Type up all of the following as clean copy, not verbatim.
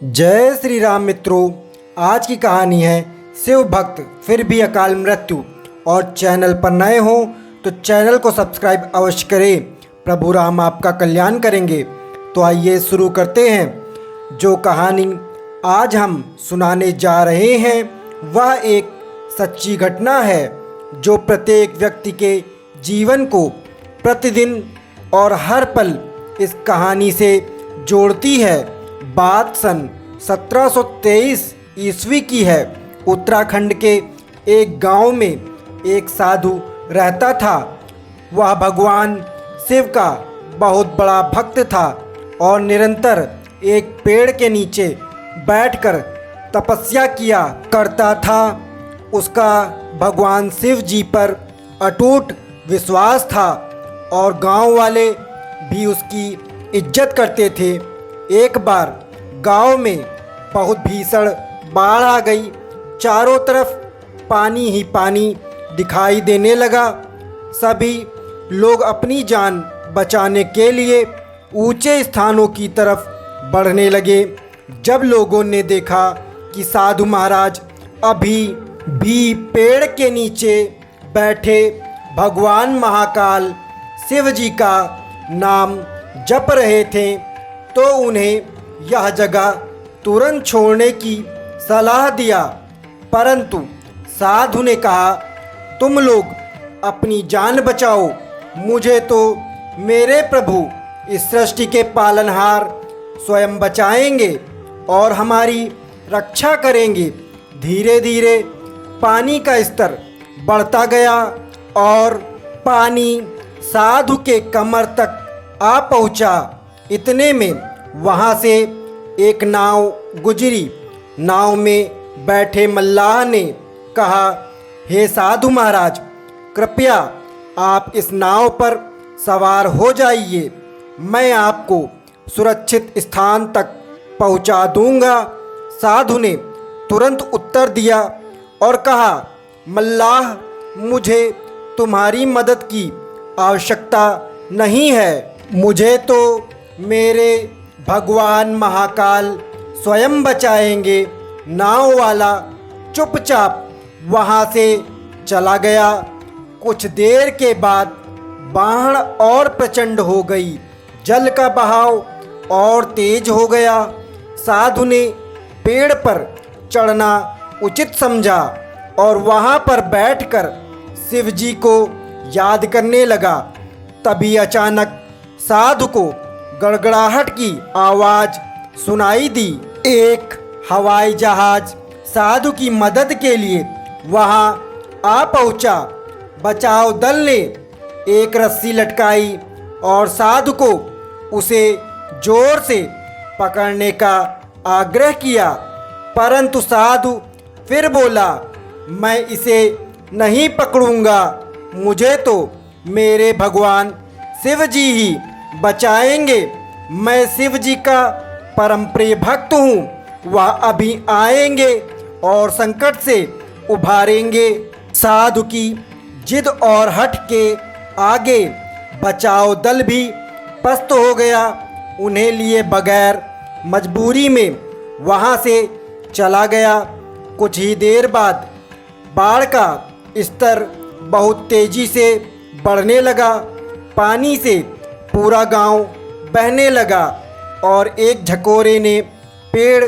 जय श्री राम मित्रों। आज की कहानी है शिव भक्त फिर भी अकाल मृत्यु। और चैनल पर नए हो तो चैनल को सब्सक्राइब अवश्य करें। प्रभु राम आपका कल्याण करेंगे। तो आइए शुरू करते हैं। जो कहानी आज हम सुनाने जा रहे हैं वह एक सच्ची घटना है जो प्रत्येक व्यक्ति के जीवन को प्रतिदिन और हर पल इस कहानी से जोड़ती है। बात सन 1723 ईस्वी की है। उत्तराखंड के एक गांव में एक साधु रहता था। वह भगवान शिव का बहुत बड़ा भक्त था और निरंतर एक पेड़ के नीचे बैठकर तपस्या किया करता था। उसका भगवान शिव जी पर अटूट विश्वास था और गांव वाले भी उसकी इज्जत करते थे। एक बार गांव में बहुत भीषण बाढ़ आ गई। चारों तरफ पानी ही पानी दिखाई देने लगा। सभी लोग अपनी जान बचाने के लिए ऊंचे स्थानों की तरफ बढ़ने लगे। जब लोगों ने देखा कि साधु महाराज अभी भी पेड़ के नीचे बैठे भगवान महाकाल शिव जी का नाम जप रहे थे तो उन्हें यह जगह तुरंत छोड़ने की सलाह दिया। परंतु साधु ने कहा, तुम लोग अपनी जान बचाओ, मुझे तो मेरे प्रभु इस सृष्टि के पालनहार स्वयं बचाएंगे और हमारी रक्षा करेंगे। धीरे धीरे पानी का स्तर बढ़ता गया और पानी साधु के कमर तक आ पहुंचा। इतने में वहां से एक नाव गुजरी। नाव में बैठे मल्लाह ने कहा, हे साधु महाराज, कृपया आप इस नाव पर सवार हो जाइए। मैं आपको सुरक्षित स्थान तक पहुंचा दूंगा। साधु ने तुरंत उत्तर दिया और कहा, मल्लाह, मुझे तुम्हारी मदद की आवश्यकता नहीं है। मुझे तो मेरे भगवान महाकाल स्वयं बचाएंगे। नाव वाला चुपचाप वहाँ से चला गया। कुछ देर के बाद बाढ़ और प्रचंड हो गई। जल का बहाव और तेज हो गया। साधु ने पेड़ पर चढ़ना उचित समझा और वहाँ पर बैठकर शिव जी को याद करने लगा। तभी अचानक साधु को गड़गड़ाहट की आवाज़ सुनाई दी। एक हवाई जहाज साधु की मदद के लिए वहां आ पहुंचा। बचाव दल ने एक रस्सी लटकाई और साधु को उसे जोर से पकड़ने का आग्रह किया। परंतु साधु फिर बोला, मैं इसे नहीं पकड़ूंगा, मुझे तो मेरे भगवान शिव जी ही बचाएंगे। मैं शिव जी का परम प्रिय भक्त हूँ। वह अभी आएंगे और संकट से उभारेंगे। साधु की जिद और हट के आगे बचाव दल भी पस्त हो गया। उन्हें लिए बगैर मजबूरी में वहाँ से चला गया। कुछ ही देर बाद बाढ़ का स्तर बहुत तेजी से बढ़ने लगा। पानी से पूरा गांव बहने लगा और एक झकोरे ने पेड़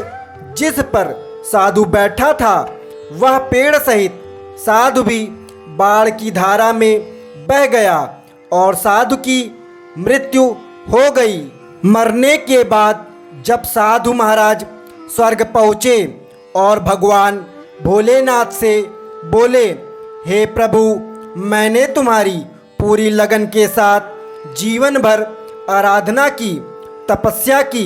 जिस पर साधु बैठा था वह पेड़ सहित साधु भी बाढ़ की धारा में बह गया और साधु की मृत्यु हो गई। मरने के बाद जब साधु महाराज स्वर्ग पहुँचे और भगवान भोलेनाथ से बोले, हे प्रभु, मैंने तुम्हारी पूरी लगन के साथ जीवन भर आराधना की, तपस्या की।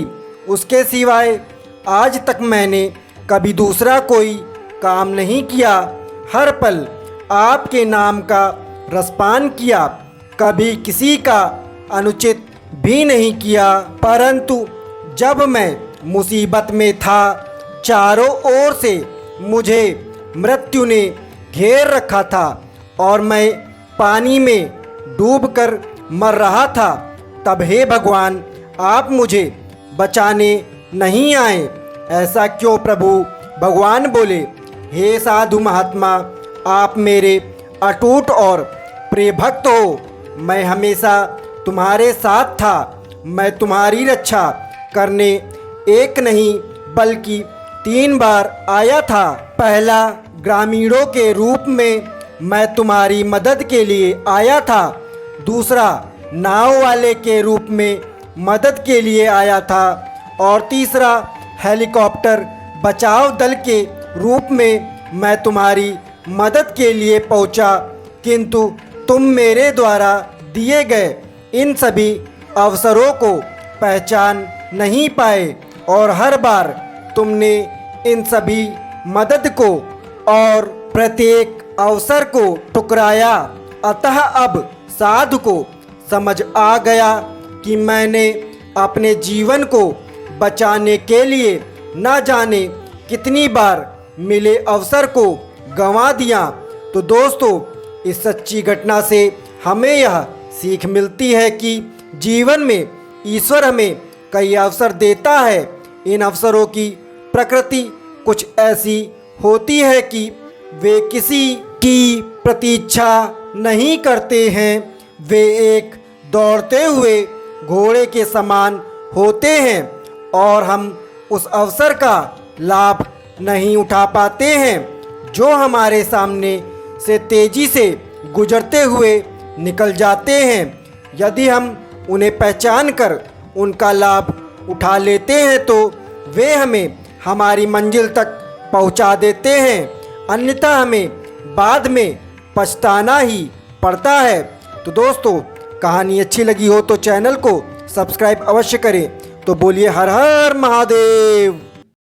उसके सिवाय आज तक मैंने कभी दूसरा कोई काम नहीं किया। हर पल आपके नाम का रसपान किया, कभी किसी का अनुचित भी नहीं किया। परंतु जब मैं मुसीबत में था, चारों ओर से मुझे मृत्यु ने घेर रखा था और मैं पानी में डूबकर मर रहा था। तब हे भगवान, आप मुझे बचाने नहीं आए। ऐसा क्यों प्रभु? भगवान बोले, हे साधु महात्मा, आप मेरे अटूट और प्रिय भक्त हो। मैं हमेशा तुम्हारे साथ था। मैं तुम्हारी रक्षा करने एक नहीं बल्कि 3 बार आया था। पहला, ग्रामीणों के रूप में मैं तुम्हारी मदद के लिए आया था। दूसरा, नाव वाले के रूप में मदद के लिए आया था। और तीसरा, हेलीकॉप्टर बचाव दल के रूप में मैं तुम्हारी मदद के लिए पहुंचा, किंतु तुम मेरे द्वारा दिए गए इन सभी अवसरों को पहचान नहीं पाए और हर बार तुमने इन सभी मदद को और प्रत्येक अवसर को ठुकराया। अतः अब साधु को समझ आ गया कि मैंने अपने जीवन को बचाने के लिए न जाने कितनी बार मिले अवसर को गंवा दिया। तो दोस्तों, इस सच्ची घटना से हमें यह सीख मिलती है कि जीवन में ईश्वर हमें कई अवसर देता है। इन अवसरों की प्रकृति कुछ ऐसी होती है कि वे किसी की प्रतीक्षा नहीं करते हैं। वे एक दौड़ते हुए घोड़े के समान होते हैं और हम उस अवसर का लाभ नहीं उठा पाते हैं जो हमारे सामने से तेजी से गुजरते हुए निकल जाते हैं। यदि हम उन्हें पहचान कर उनका लाभ उठा लेते हैं तो वे हमें हमारी मंजिल तक पहुंचा देते हैं, अन्यथा हमें बाद में पछताना ही पड़ता है। तो दोस्तों, कहानी अच्छी लगी हो तो चैनल को सब्सक्राइब अवश्य करें। तो बोलिए हर हर महादेव।